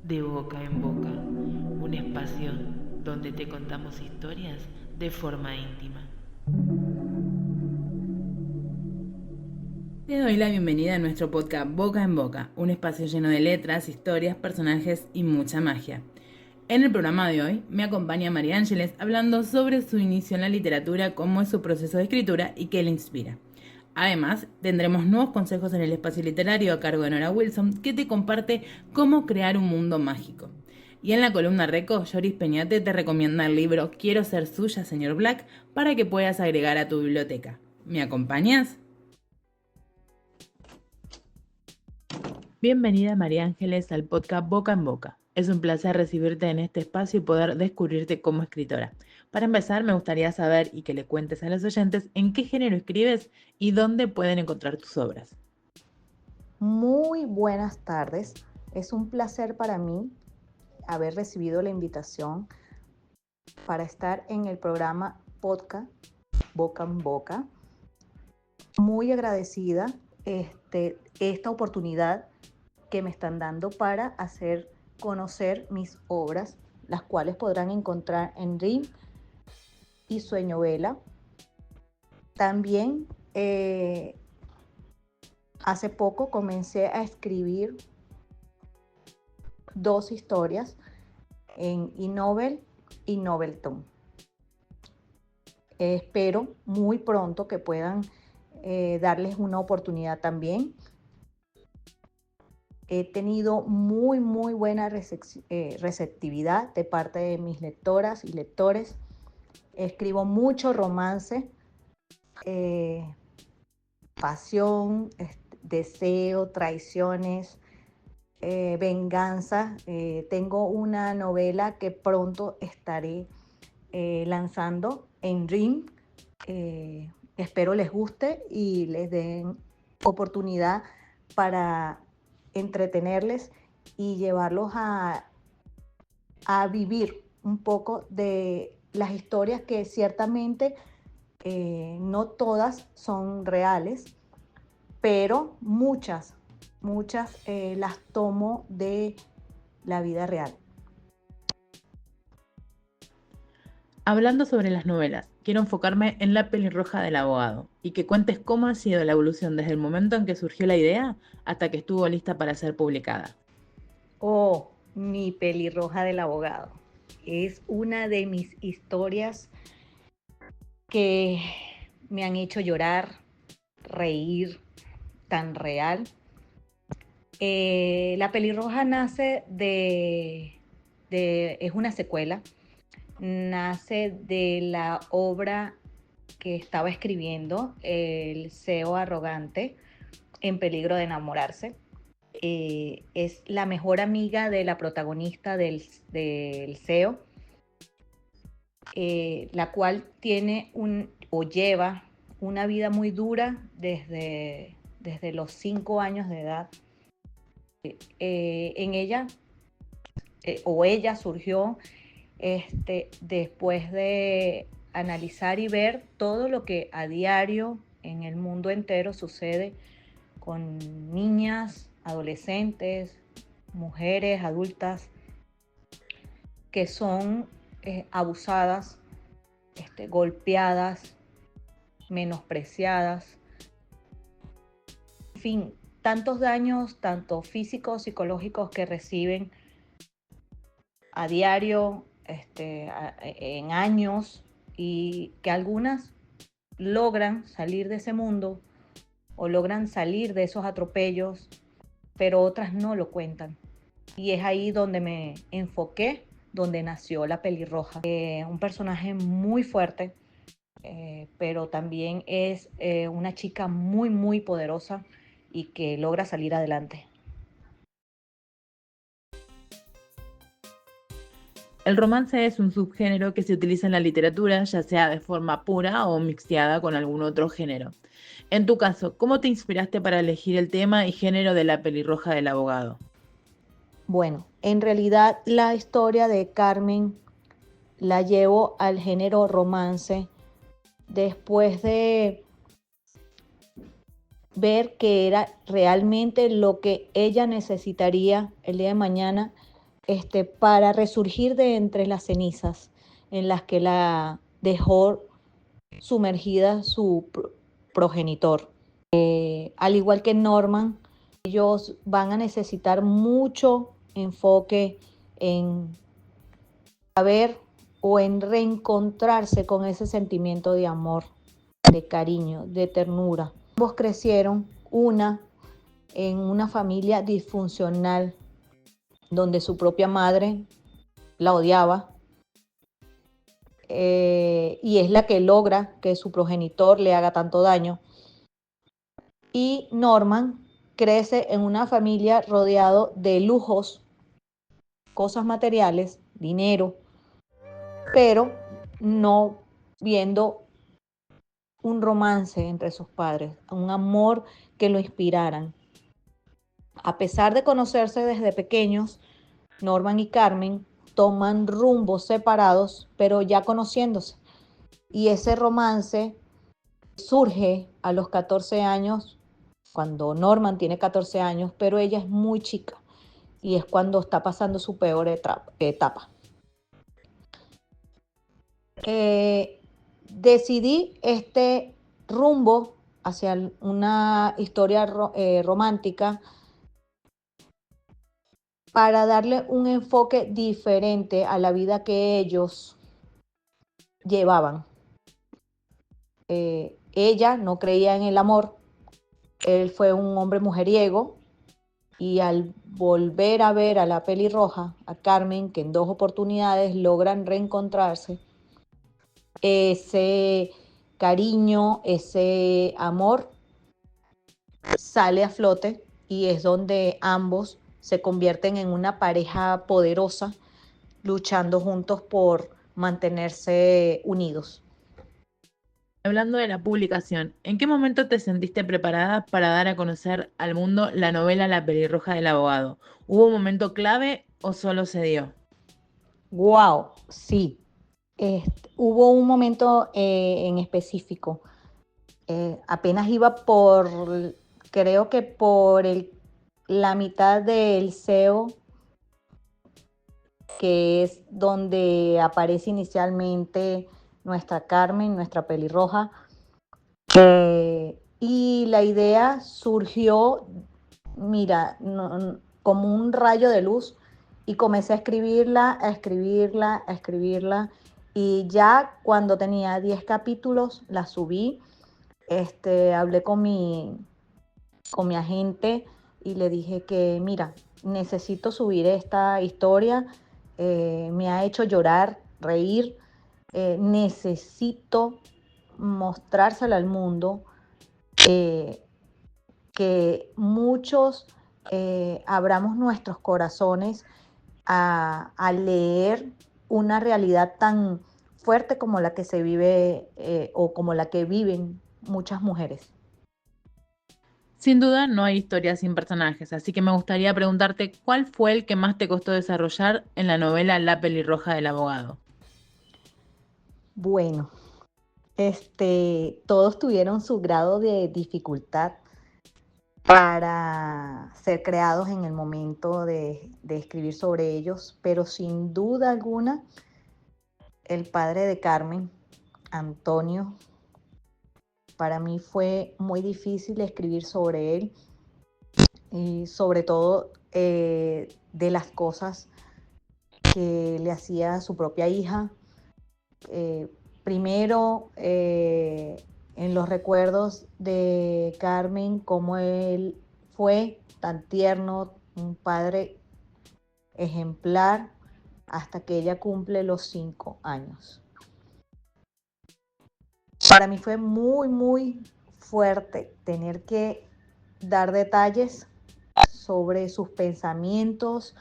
De boca en boca, un espacio donde te contamos historias de forma íntima. Te doy la bienvenida a nuestro podcast Boca en Boca, un espacio lleno de letras, historias, personajes y mucha magia. En el programa de hoy me acompaña María Ángeles hablando sobre su inicio en la literatura, cómo es su proceso de escritura y qué le inspira. Además, tendremos nuevos consejos en el espacio literario a cargo de Nora Wilson, que te comparte cómo crear un mundo mágico. Y en la columna Reco, Yoris Peñate te recomienda el libro Quiero ser suya, señor Black, para que puedas agregar a tu biblioteca. ¿Me acompañas? Bienvenida María Ángeles al podcast Boca en Boca. Es un placer recibirte en este espacio y poder descubrirte como escritora. Para empezar, me gustaría saber y que le cuentes a los oyentes en qué género escribes y dónde pueden encontrar tus obras. Muy buenas tardes. Es un placer para mí haber recibido la invitación para estar en el programa podcast Boca en Boca. Muy agradecida esta oportunidad que me están dando para hacer conocer mis obras, las cuales podrán encontrar en RIM y Sueño Vela. También hace poco comencé a escribir 2 historias en eNovel y Novelton. Espero muy pronto que puedan darles una oportunidad también. He tenido muy buena receptividad de parte de mis lectoras y lectores. Escribo mucho romance, pasión, deseo, traiciones, venganza. Tengo una novela que pronto estaré lanzando en RIM. Espero les guste y les den oportunidad para entretenerles y llevarlos a vivir un poco de las historias que ciertamente no todas son reales, pero muchas las tomo de la vida real. Hablando sobre las novelas, quiero enfocarme en La pelirroja del abogado y que cuentes cómo ha sido la evolución desde el momento en que surgió la idea hasta que estuvo lista para ser publicada. Oh, mi pelirroja del abogado. Es una de mis historias que me han hecho llorar, reír, tan real. La pelirroja nace es una secuela, nace de la obra que estaba escribiendo, El CEO arrogante, en peligro de enamorarse. Es la mejor amiga de la protagonista del CEO, la cual tiene lleva una vida muy dura desde los 5 años de edad. En ella, ella surgió después de analizar y ver todo lo que a diario en el mundo entero sucede con niñas, adolescentes, mujeres, adultas, que son abusadas, golpeadas, menospreciadas, en fin, tantos daños, tanto físicos, psicológicos, que reciben a diario, en años, y que algunas logran salir de ese mundo o logran salir de esos atropellos, pero otras no lo cuentan. Y es ahí donde me enfoqué, donde nació la pelirroja. Un personaje muy fuerte, pero también es una chica muy poderosa y que logra salir adelante. El romance es un subgénero que se utiliza en la literatura, ya sea de forma pura o mixteada con algún otro género. En tu caso, ¿cómo te inspiraste para elegir el tema y género de La pelirroja del abogado? Bueno, en realidad la historia de Carmen la llevo al género romance después de ver que era realmente lo que ella necesitaría el día de mañana para resurgir de entre las cenizas en las que la dejó sumergida su progenitor. Al igual que Norman, ellos van a necesitar mucho enfoque en saber o en reencontrarse con ese sentimiento de amor, de cariño, de ternura. Ambos crecieron, una en una familia disfuncional, donde su propia madre la odiaba, y es la que logra que su progenitor le haga tanto daño. Y Norman crece en una familia rodeado de lujos, cosas materiales, dinero, pero no viendo un romance entre sus padres, un amor que lo inspiraran. A pesar de conocerse desde pequeños, Norman y Carmen toman rumbos separados, pero ya conociéndose. Y ese romance surge a los 14 años, cuando Norman tiene 14 años, pero ella es muy chica y es cuando está pasando su peor etapa. Decidí este rumbo hacia una historia romántica para darle un enfoque diferente a la vida que ellos llevaban. Ella no creía en el amor, él fue un hombre mujeriego, y al volver a ver a la pelirroja, a Carmen, que en 2 oportunidades logran reencontrarse, ese cariño, ese amor sale a flote y es donde ambos se convierten en una pareja poderosa, luchando juntos por mantenerse unidos. Hablando de la publicación, ¿en qué momento te sentiste preparada para dar a conocer al mundo la novela La pelirroja del abogado? ¿Hubo un momento clave o solo se dio? Wow, sí. Hubo un momento en específico. Apenas iba creo que por la mitad del SEO, que es donde aparece inicialmente nuestra Carmen, nuestra pelirroja. Y la idea surgió, mira, como un rayo de luz, y comencé a escribirla, a escribirla, a escribirla. Y ya cuando tenía 10 capítulos, la subí. Hablé con mi agente y le dije que, mira, necesito subir esta historia, me ha hecho llorar, reír, necesito mostrársela al mundo, que muchos abramos nuestros corazones a leer una realidad tan fuerte como la que se vive o como la que viven muchas mujeres. Sin duda no hay historia sin personajes, así que me gustaría preguntarte cuál fue el que más te costó desarrollar en la novela La pelirroja del abogado. Bueno, todos tuvieron su grado de dificultad para ser creados en el momento de escribir sobre ellos, pero sin duda alguna, el padre de Carmen, Antonio, para mí fue muy difícil escribir sobre él, y sobre todo de las cosas que le hacía a su propia hija. Primero, en los recuerdos de Carmen, cómo él fue tan tierno, un padre ejemplar, hasta que ella cumple los 5 años. Para mí fue muy, muy fuerte tener que dar detalles sobre sus pensamientos,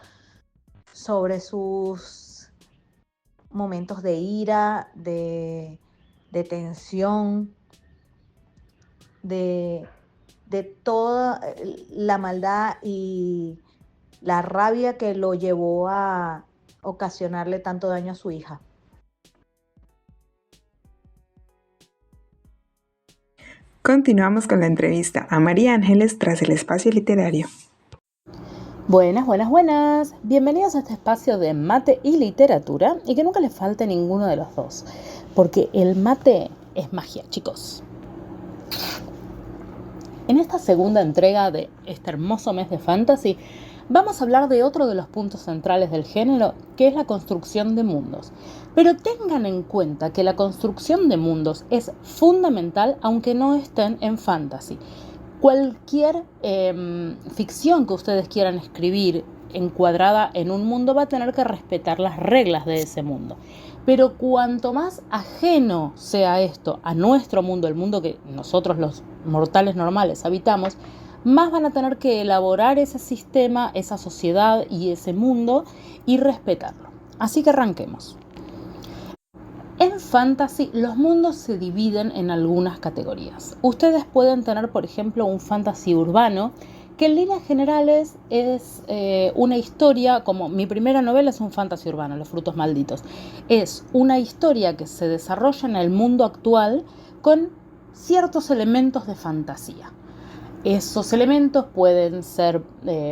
sobre sus momentos de ira, de tensión, de toda la maldad y la rabia que lo llevó a ocasionarle tanto daño a su hija. Continuamos con la entrevista a María Ángeles tras el espacio literario. Buenas, buenas, buenas. Bienvenidos a este espacio de mate y literatura y que nunca les falte ninguno de los dos, porque el mate es magia, chicos. En esta segunda entrega de este hermoso mes de fantasy, vamos a hablar de otro de los puntos centrales del género, que es la construcción de mundos. Pero tengan en cuenta que la construcción de mundos es fundamental aunque no estén en fantasy. Cualquier ficción que ustedes quieran escribir encuadrada en un mundo va a tener que respetar las reglas de ese mundo. Pero cuanto más ajeno sea esto a nuestro mundo, el mundo que nosotros los mortales normales habitamos, más van a tener que elaborar ese sistema, esa sociedad y ese mundo y respetarlo. Así que arranquemos. En fantasy, los mundos se dividen en algunas categorías. Ustedes pueden tener, por ejemplo, un fantasy urbano, que en líneas generales es una historia, como mi primera novela es un fantasy urbano, Los frutos malditos. Es una historia que se desarrolla en el mundo actual con ciertos elementos de fantasía. Esos elementos pueden ser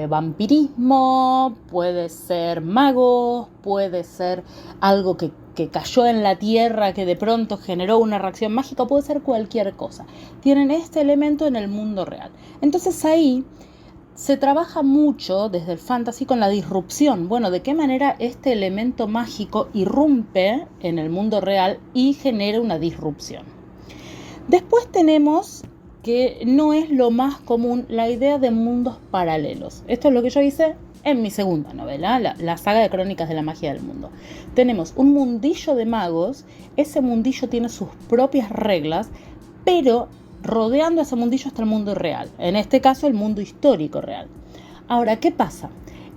vampirismo, puede ser magos, puede ser algo que cayó en la tierra, que de pronto generó una reacción mágica, puede ser cualquier cosa. Tienen este elemento en el mundo real. Entonces ahí se trabaja mucho desde el fantasy con la disrupción. Bueno, de qué manera este elemento mágico irrumpe en el mundo real y genera una disrupción. Después tenemos, que no es lo más común, la idea de mundos paralelos. Esto es lo que yo hice en mi segunda novela, la saga de Crónicas de la Magia del Mundo. Tenemos un mundillo de magos, ese mundillo tiene sus propias reglas, pero rodeando ese mundillo está el mundo real, en este caso el mundo histórico real. Ahora, ¿qué pasa?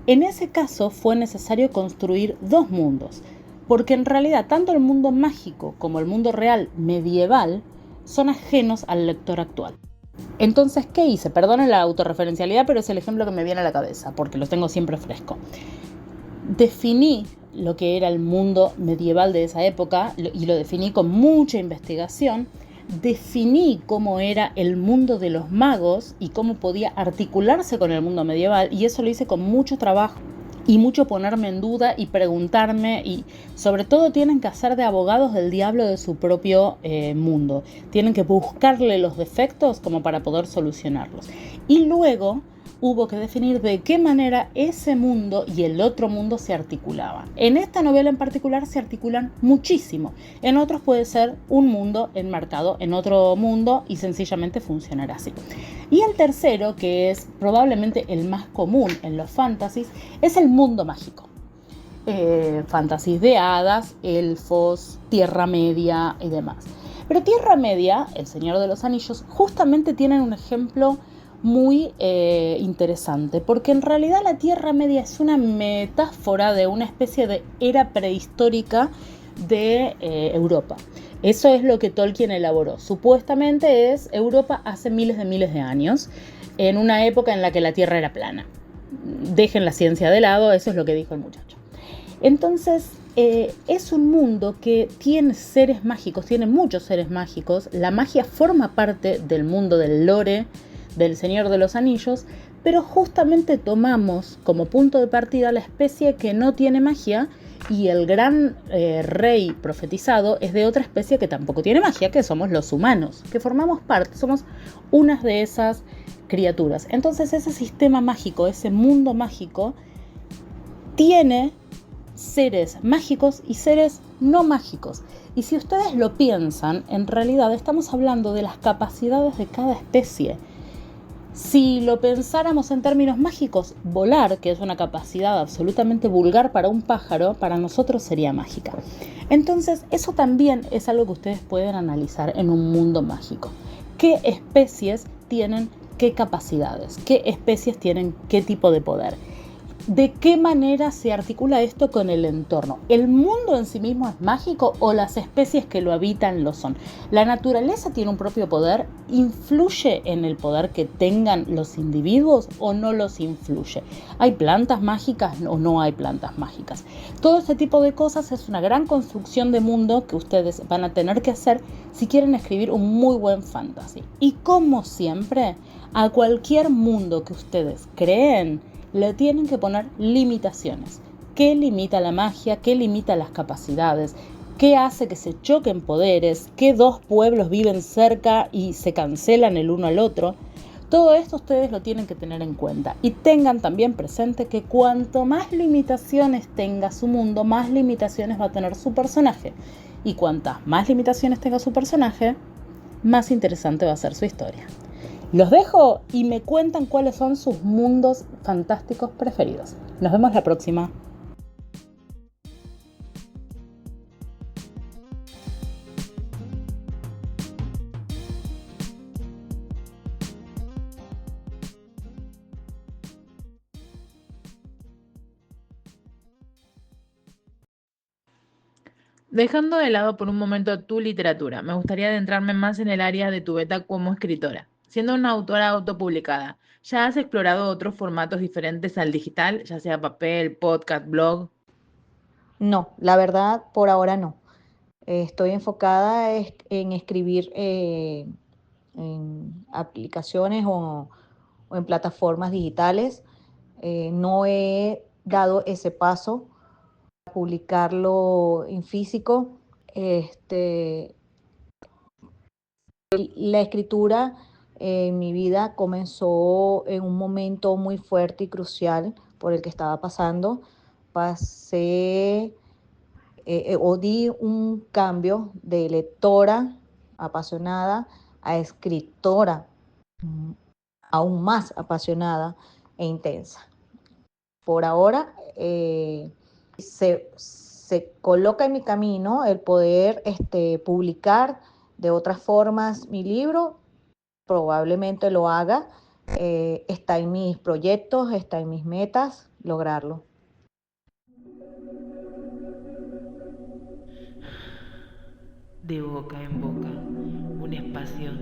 En ese caso fue necesario construir dos mundos, porque en realidad tanto el mundo mágico como el mundo real medieval son ajenos al lector actual. Entonces, ¿qué hice? Perdonen la autorreferencialidad, pero es el ejemplo que me viene a la cabeza, porque lo tengo siempre fresco. Definí lo que era el mundo medieval de esa época, y lo definí con mucha investigación. Definí cómo era el mundo de los magos y cómo podía articularse con el mundo medieval, y eso lo hice con mucho trabajo y mucho ponerme en duda y preguntarme, y sobre todo tienen que hacer de abogados del diablo de su propio mundo. Tienen que buscarle los defectos como para poder solucionarlos. Y luego hubo que definir de qué manera ese mundo y el otro mundo se articulaban. En esta novela en particular se articulan muchísimo. En otros puede ser un mundo enmarcado en otro mundo y sencillamente funcionar así. Y el tercero, que es probablemente el más común en los fantasies, es el mundo mágico. Fantasies de hadas, elfos, Tierra Media y demás. Pero Tierra Media, El Señor de los Anillos, justamente tienen un ejemplo muy interesante, porque en realidad la Tierra Media es una metáfora de una especie de era prehistórica de Europa. Eso es lo que Tolkien elaboró. Supuestamente es Europa hace miles de años, en una época en la que la Tierra era plana. Dejen la ciencia de lado, eso es lo que dijo el muchacho. Entonces, es un mundo que tiene seres mágicos, tiene muchos seres mágicos. La magia forma parte del mundo del lore del Señor de los Anillos, pero justamente tomamos como punto de partida la especie que no tiene magia, y el gran rey profetizado es de otra especie que tampoco tiene magia, que somos los humanos, que formamos parte, somos unas de esas criaturas. Entonces ese sistema mágico, ese mundo mágico, tiene seres mágicos y seres no mágicos. Y si ustedes lo piensan, en realidad estamos hablando de las capacidades de cada especie. Si lo pensáramos en términos mágicos, volar, que es una capacidad absolutamente vulgar para un pájaro, para nosotros sería mágica. Entonces, eso también es algo que ustedes pueden analizar en un mundo mágico. ¿Qué especies tienen qué capacidades? ¿Qué especies tienen qué tipo de poder? ¿De qué manera se articula esto con el entorno? ¿El mundo en sí mismo es mágico o las especies que lo habitan lo son? ¿La naturaleza tiene un propio poder? ¿Influye en el poder que tengan los individuos o no los influye? ¿Hay plantas mágicas o no hay plantas mágicas? Todo este tipo de cosas es una gran construcción de mundo que ustedes van a tener que hacer si quieren escribir un muy buen fantasy. Y como siempre, a cualquier mundo que ustedes creen, le tienen que poner limitaciones. ¿Qué limita la magia? ¿Qué limita las capacidades? ¿Qué hace que se choquen poderes? ¿Qué dos pueblos viven cerca y se cancelan el uno al otro? Todo esto ustedes lo tienen que tener en cuenta. Y tengan también presente que cuanto más limitaciones tenga su mundo, más limitaciones va a tener su personaje. Y cuantas más limitaciones tenga su personaje, más interesante va a ser su historia. Los dejo y me cuentan cuáles son sus mundos fantásticos preferidos. Nos vemos la próxima. Dejando de lado por un momento tu literatura, me gustaría adentrarme más en el área de tu beta como escritora. Siendo una autora autopublicada, ¿ya has explorado otros formatos diferentes al digital, ya sea papel, podcast, blog? No, la verdad, por ahora no. Estoy enfocada en escribir en aplicaciones o en plataformas digitales. No he dado ese paso a publicarlo en físico. La escritura en mi vida comenzó en un momento muy fuerte y crucial por el que estaba pasando. Pasé o di un cambio de lectora apasionada a escritora aún más apasionada e intensa. Por ahora se coloca en mi camino el poder publicar de otras formas mi libro, probablemente lo haga, está en mis proyectos, está en mis metas lograrlo. De boca en boca, un espacio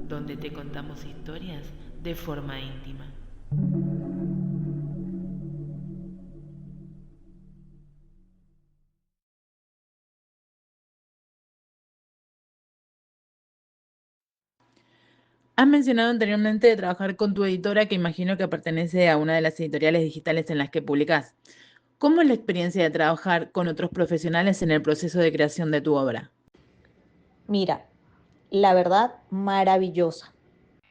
donde te contamos historias de forma íntima. Has mencionado anteriormente de trabajar con tu editora, que imagino que pertenece a una de las editoriales digitales en las que publicás. ¿Cómo es la experiencia de trabajar con otros profesionales en el proceso de creación de tu obra? Mira, la verdad, maravillosa.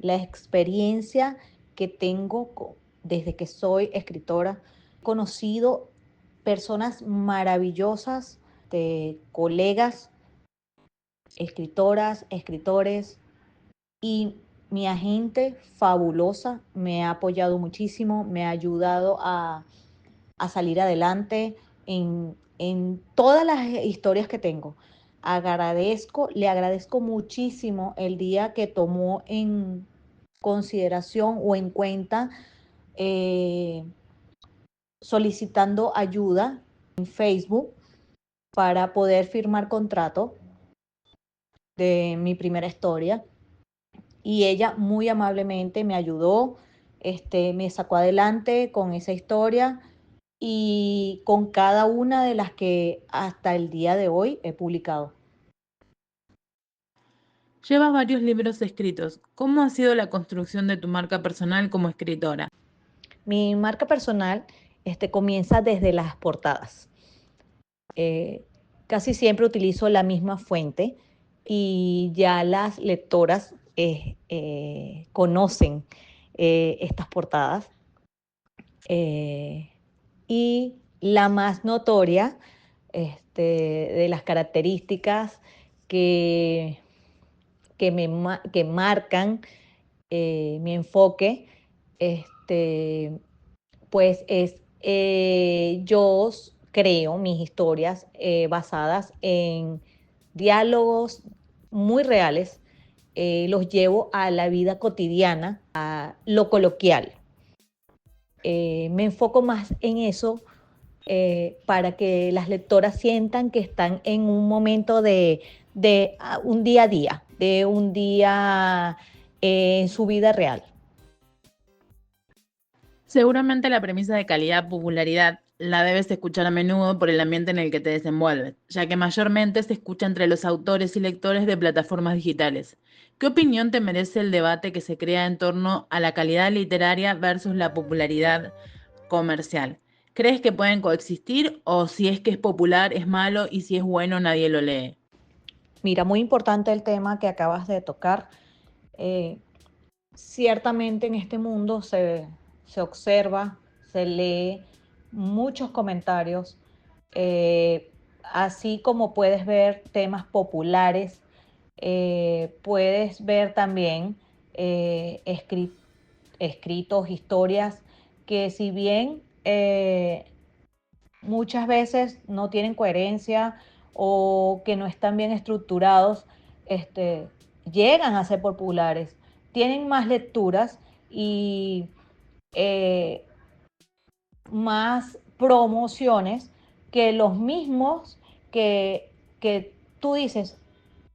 La experiencia que tengo desde que soy escritora, he conocido personas maravillosas, de colegas, escritoras, escritores, y mi agente fabulosa me ha apoyado muchísimo, me ha ayudado a salir adelante en todas las historias que tengo. Le agradezco muchísimo el día que tomó en consideración o en cuenta eh, solicitando ayuda en Facebook para poder firmar contrato de mi primera historia. Y ella muy amablemente me ayudó, me sacó adelante con esa historia y con cada una de las que hasta el día de hoy he publicado. Llevas varios libros escritos. ¿Cómo ha sido la construcción de tu marca personal como escritora? Mi marca personal comienza desde las portadas. Eh, Casi siempre utilizo la misma fuente y ya las lectoras conocen estas portadas. Y la más notoria de las características que, que marcan mi enfoque, pues es yo creo mis historias basadas en diálogos muy reales, los llevo a la vida cotidiana, a lo coloquial. Me enfoco más en eso para que las lectoras sientan que están en un momento de un día a día, de un día en su vida real. Seguramente la premisa de calidad-popularidad la debes escuchar a menudo por el ambiente en el que te desenvuelves, ya que mayormente se escucha entre los autores y lectores de plataformas digitales. ¿Qué opinión te merece el debate que se crea en torno a la calidad literaria versus la popularidad comercial? ¿Crees que pueden coexistir o si es que es popular es malo y si es bueno nadie lo lee? Mira, muy importante el tema que acabas de tocar. Eh, Ciertamente en este mundo se observa, se lee muchos comentarios, así como puedes ver temas populares, puedes ver también escritos, historias que si bien muchas veces no tienen coherencia o que no están bien estructurados, llegan a ser populares, tienen más lecturas y eh, más promociones que los mismos que tú dices,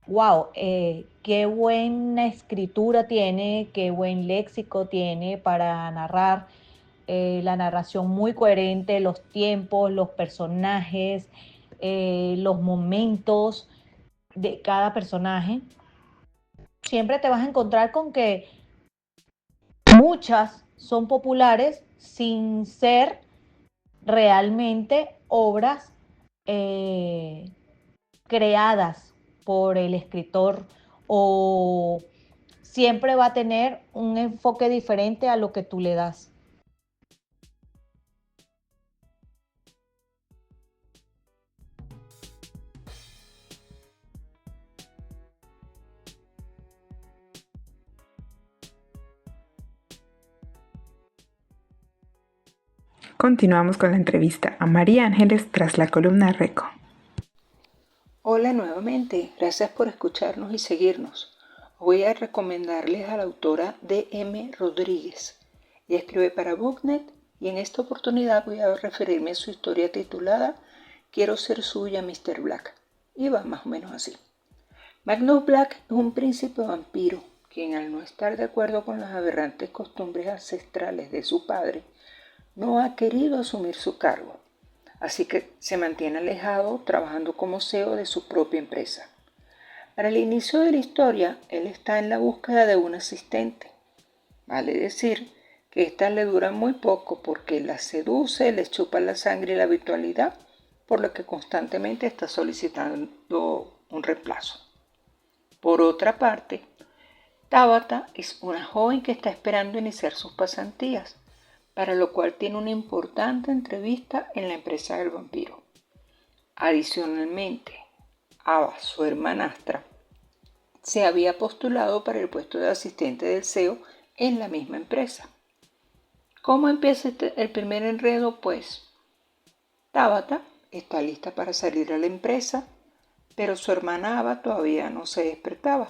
wow, qué buena escritura tiene, qué buen léxico tiene para narrar, la narración muy coherente, los tiempos, los personajes, los momentos de cada personaje. Siempre te vas a encontrar con que muchas son populares sin ser realmente obras eh, creadas por el escritor, o siempre va a tener un enfoque diferente a lo que tú le das. Continuamos con la entrevista a María Ángeles tras la columna Reco. Hola nuevamente, gracias por escucharnos y seguirnos. Voy a recomendarles a la autora D.M. Rodríguez. Ella escribe para BookNet y en esta oportunidad voy a referirme a su historia titulada Quiero ser suya, Mr. Black. Y va más o menos así. Magnus Black es un príncipe vampiro, quien al no estar de acuerdo con las aberrantes costumbres ancestrales de su padre, no ha querido asumir su cargo. Así que se mantiene alejado trabajando como CEO de su propia empresa. Para el inicio de la historia, él está en la búsqueda de un asistente. Vale decir que éstas le duran muy poco porque la seduce, le chupa la sangre y la habitualidad, por lo que constantemente está solicitando un reemplazo. Por otra parte, Tabata es una joven que está esperando iniciar sus pasantías, para lo cual tiene una importante entrevista en la empresa del vampiro. Adicionalmente, Ava, su hermanastra, se había postulado para el puesto de asistente del CEO en la misma empresa. ¿Cómo empieza el primer enredo? Pues Tabata está lista para salir a la empresa, pero su hermana Ava todavía no se despertaba,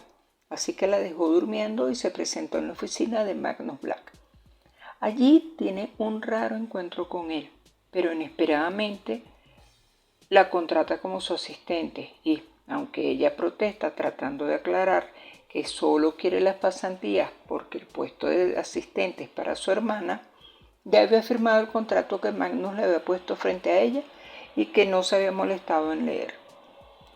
así que la dejó durmiendo y se presentó en la oficina de Magnus Black. Allí tiene un raro encuentro con él, pero inesperadamente la contrata como su asistente y, aunque ella protesta tratando de aclarar que solo quiere las pasantías porque el puesto de asistente es para su hermana, ya había firmado el contrato que Magnus le había puesto frente a ella y que no se había molestado en leer.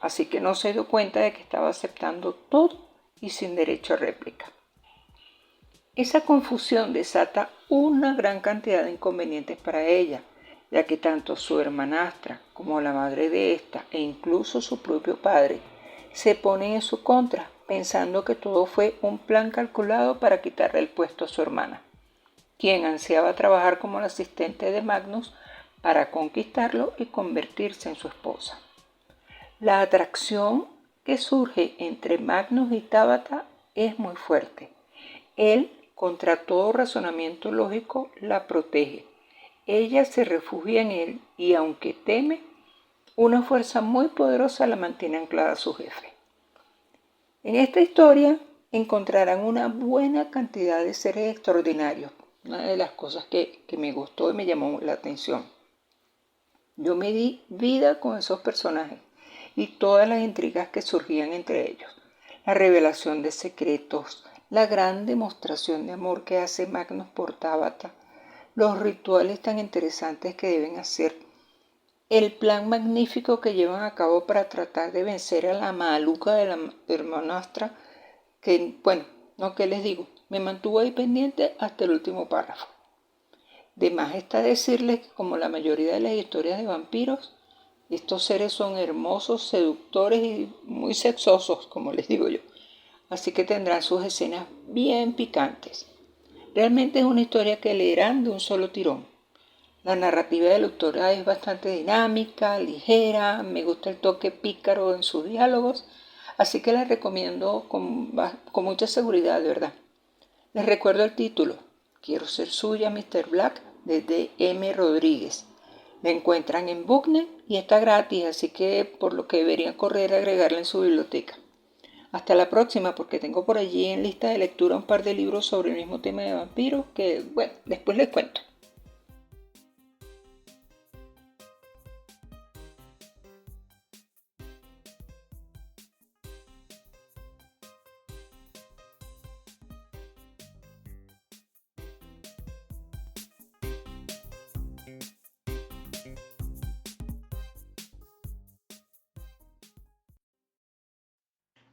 Así que no se dio cuenta de que estaba aceptando todo y sin derecho a réplica. Esa confusión desata una gran cantidad de inconvenientes para ella, ya que tanto su hermanastra como la madre de esta e incluso su propio padre se ponen en su contra, pensando que todo fue un plan calculado para quitarle el puesto a su hermana, quien ansiaba trabajar como la asistente de Magnus para conquistarlo y convertirse en su esposa. La atracción que surge entre Magnus y Tabata es muy fuerte. Él, contra todo razonamiento lógico, la protege. Ella se refugia en él y, aunque teme, una fuerza muy poderosa la mantiene anclada a su jefe. En esta historia encontrarán una buena cantidad de seres extraordinarios, una de las cosas que me gustó y me llamó la atención. Yo me di vida con esos personajes y todas las intrigas que surgían entre ellos. La revelación de secretos, la gran demostración de amor que hace Magnus por Tabitha, los rituales tan interesantes que deben hacer, el plan magnífico que llevan a cabo para tratar de vencer a la maluca de la hermanastra, que, bueno, no, ¿qué les digo? Me mantuvo ahí pendiente hasta el último párrafo. De más está decirles que, como la mayoría de las historias de vampiros, estos seres son hermosos, seductores y muy sexosos, como les digo yo. Así que tendrán sus escenas bien picantes. Realmente es una historia que leerán de un solo tirón. La narrativa de la autora es bastante dinámica, ligera, me gusta el toque pícaro en sus diálogos, así que la recomiendo con mucha seguridad, de verdad. Les recuerdo el título, Quiero ser suya, Mr. Black, de D.M. Rodríguez. La encuentran en Booknet y está gratis, así que por lo que deberían correr a agregarla en su biblioteca. Hasta la próxima, porque tengo por allí en lista de lectura un par de libros sobre el mismo tema de vampiros que, bueno, después les cuento.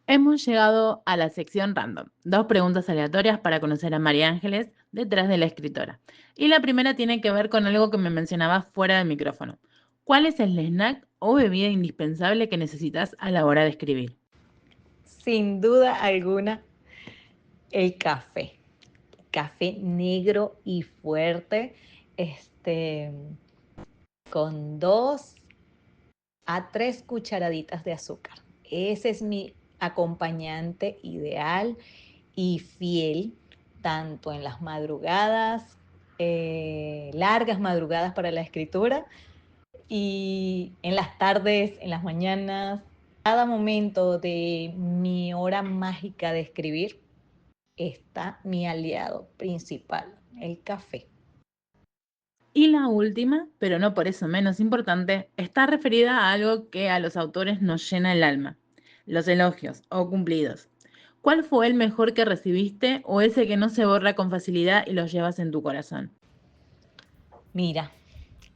Hemos llegado a la sección random. 2 preguntas aleatorias para conocer a María Ángeles detrás de la escritora. Y la primera tiene que ver con algo que me mencionabas fuera del micrófono. ¿Cuál es el snack o bebida indispensable que necesitas a la hora de escribir? Sin duda alguna, el café. Café negro y fuerte, con 2 a 3 cucharaditas de azúcar. Ese es mi acompañante ideal y fiel, tanto en las madrugadas, largas madrugadas para la escritura, y en las tardes, en las mañanas. Cada momento de mi hora mágica de escribir está mi aliado principal, el café. Y la última, pero no por eso menos importante, está referida a algo que a los autores nos llena el alma: los elogios o cumplidos. ¿Cuál fue el mejor que recibiste o ese que no se borra con facilidad y los llevas en tu corazón? Mira,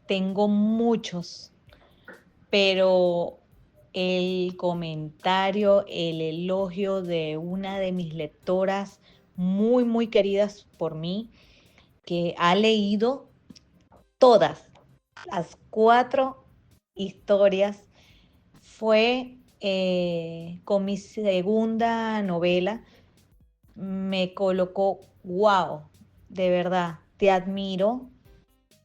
tengo muchos, pero el comentario, el elogio de una de mis lectoras muy, muy queridas por mí, que ha leído todas las 4 historias, fue con mi segunda novela. Me colocó, wow, de verdad, te admiro,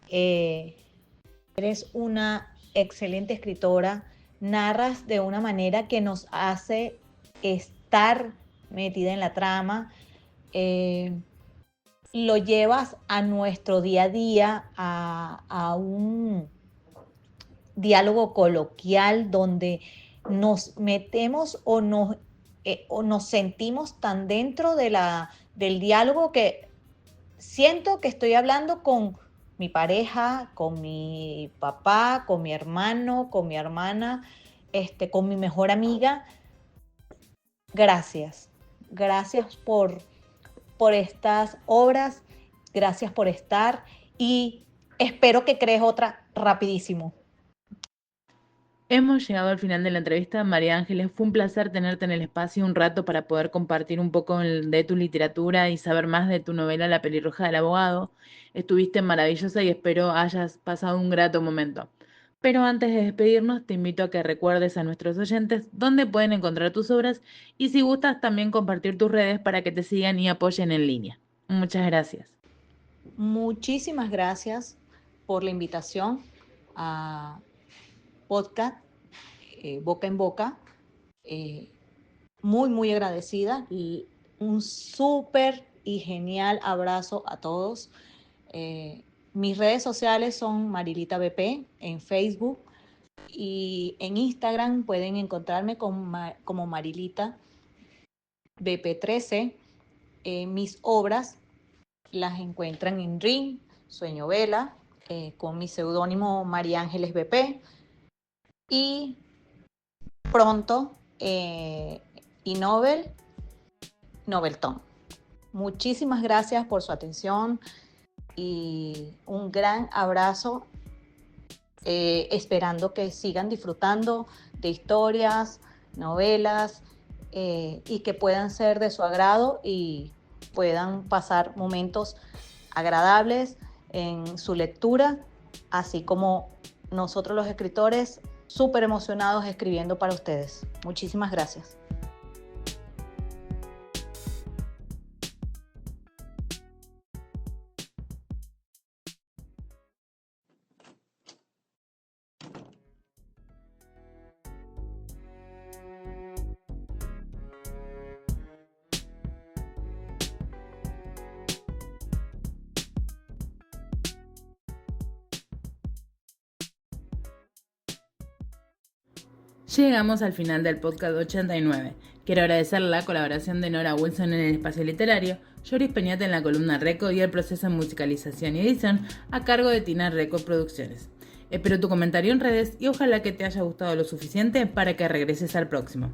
eres una excelente escritora, narras de una manera que nos hace estar metida en la trama, lo llevas a nuestro día a día, a un diálogo coloquial donde nos metemos o nos sentimos tan dentro del diálogo que siento que estoy hablando con mi pareja, con mi papá, con mi hermano, con mi hermana, con mi mejor amiga. Gracias. Gracias por estas obras. Gracias por estar y espero que crees otra rapidísimo. Hemos llegado al final de la entrevista, María Ángeles. Fue un placer tenerte en el espacio un rato para poder compartir un poco de tu literatura y saber más de tu novela La pelirroja del abogado. Estuviste maravillosa y espero hayas pasado un grato momento. Pero antes de despedirnos, te invito a que recuerdes a nuestros oyentes dónde pueden encontrar tus obras y, si gustas, también compartir tus redes para que te sigan y apoyen en línea. Muchas gracias. Muchísimas gracias por la invitación a podcast Boca en Boca. Muy, muy agradecida y un súper y genial abrazo a todos. Mis redes sociales son Marilita BP en Facebook y en Instagram pueden encontrarme como Marilita BP13. Mis obras las encuentran en Ring, Sueño Vela, con mi seudónimo María Ángeles BP, y pronto y Novelton. Muchísimas gracias por su atención y un gran abrazo, esperando que sigan disfrutando de historias, novelas, y que puedan ser de su agrado y puedan pasar momentos agradables en su lectura, así como nosotros los escritores súper emocionados escribiendo para ustedes. Muchísimas gracias. Llegamos al final del podcast 89. Quiero agradecer la colaboración de Nora Wilson en el espacio literario, Yoris Peñate en la columna Record y el proceso de musicalización y edición a cargo de Tina Record Producciones. Espero tu comentario en redes y ojalá que te haya gustado lo suficiente para que regreses al próximo.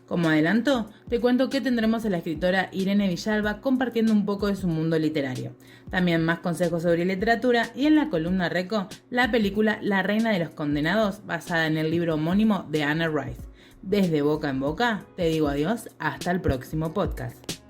Como adelanto, te cuento que tendremos a la escritora Irene Villalba compartiendo un poco de su mundo literario. También más consejos sobre literatura y en la columna Reco, la película La Reina de los Condenados, basada en el libro homónimo de Anna Rice. Desde Boca en Boca, te digo adiós, hasta el próximo podcast.